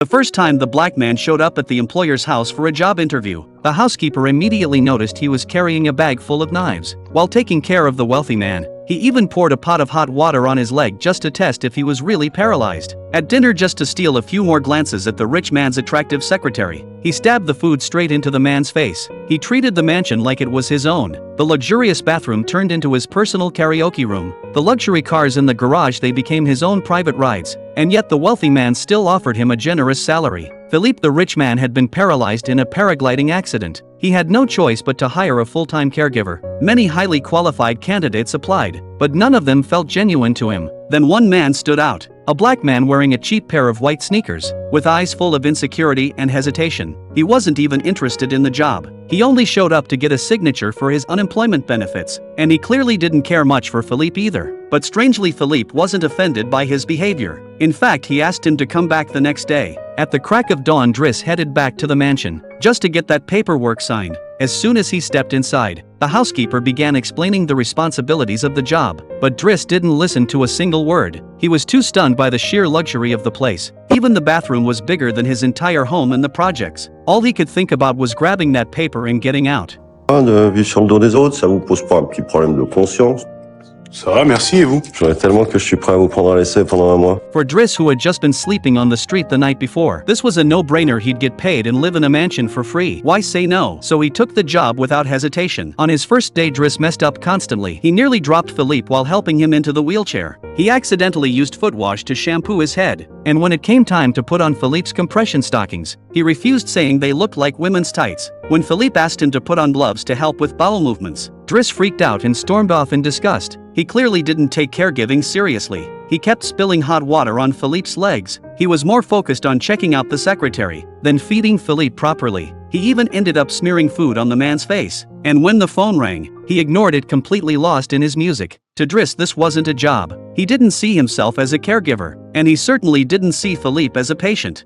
The first time the black man showed up at the employer's house for a job interview, the housekeeper immediately noticed he was carrying a bag full of knives. While taking care of the wealthy man, he even poured a pot of hot water on his leg just to test if he was really paralyzed. At dinner, just to steal a few more glances at the rich man's attractive secretary, he stabbed the food straight into the man's face. He treated the mansion like it was his own. The luxurious bathroom turned into his personal karaoke room. The luxury cars in the garage, they became his own private rides. And yet the wealthy man still offered him a generous salary. Philippe, the rich man, had been paralyzed in a paragliding accident. He had no choice but to hire a full-time caregiver. Many highly qualified candidates applied, but none of them felt genuine to him. Then one man stood out, a black man wearing a cheap pair of white sneakers, with eyes full of insecurity and hesitation. He wasn't even interested in the job. He only showed up to get a signature for his unemployment benefits, and he clearly didn't care much for Philippe either. But strangely, Philippe wasn't offended by his behavior. In fact, he asked him to come back the next day. At the crack of dawn, Driss headed back to the mansion, just to get that paperwork signed. As soon as he stepped inside, the housekeeper began explaining the responsibilities of the job, but Driss didn't listen to a single word. He was too stunned by the sheer luxury of the place. Even the bathroom was bigger than his entire home and the projects. All he could think about was grabbing that paper and getting out. De vivre sur le dos des autres, ça vous pose pas un petit problème de conscience? Ça va, merci, et vous? J'en ai tellement que je suis prêt à vous prendre à l'essai pendant un mois. For Driss, who had just been sleeping on the street the night before, this was a no-brainer. He'd get paid and live in a mansion for free. Why say no? So he took the job without hesitation. On his first day, Driss messed up constantly. He nearly dropped Philippe while helping him into the wheelchair. He accidentally used foot wash to shampoo his head, and when it came time to put on Philippe's compression stockings, he refused, saying they looked like women's tights. When Philippe asked him to put on gloves to help with bowel movements, Driss freaked out and stormed off in disgust. He clearly didn't take caregiving seriously. He kept spilling hot water on Philippe's legs. He was more focused on checking out the secretary than feeding Philippe properly. He even ended up smearing food on the man's face. And when the phone rang, he ignored it, completely lost in his music. To Driss, this wasn't a job. He didn't see himself as a caregiver, and he certainly didn't see Philippe as a patient.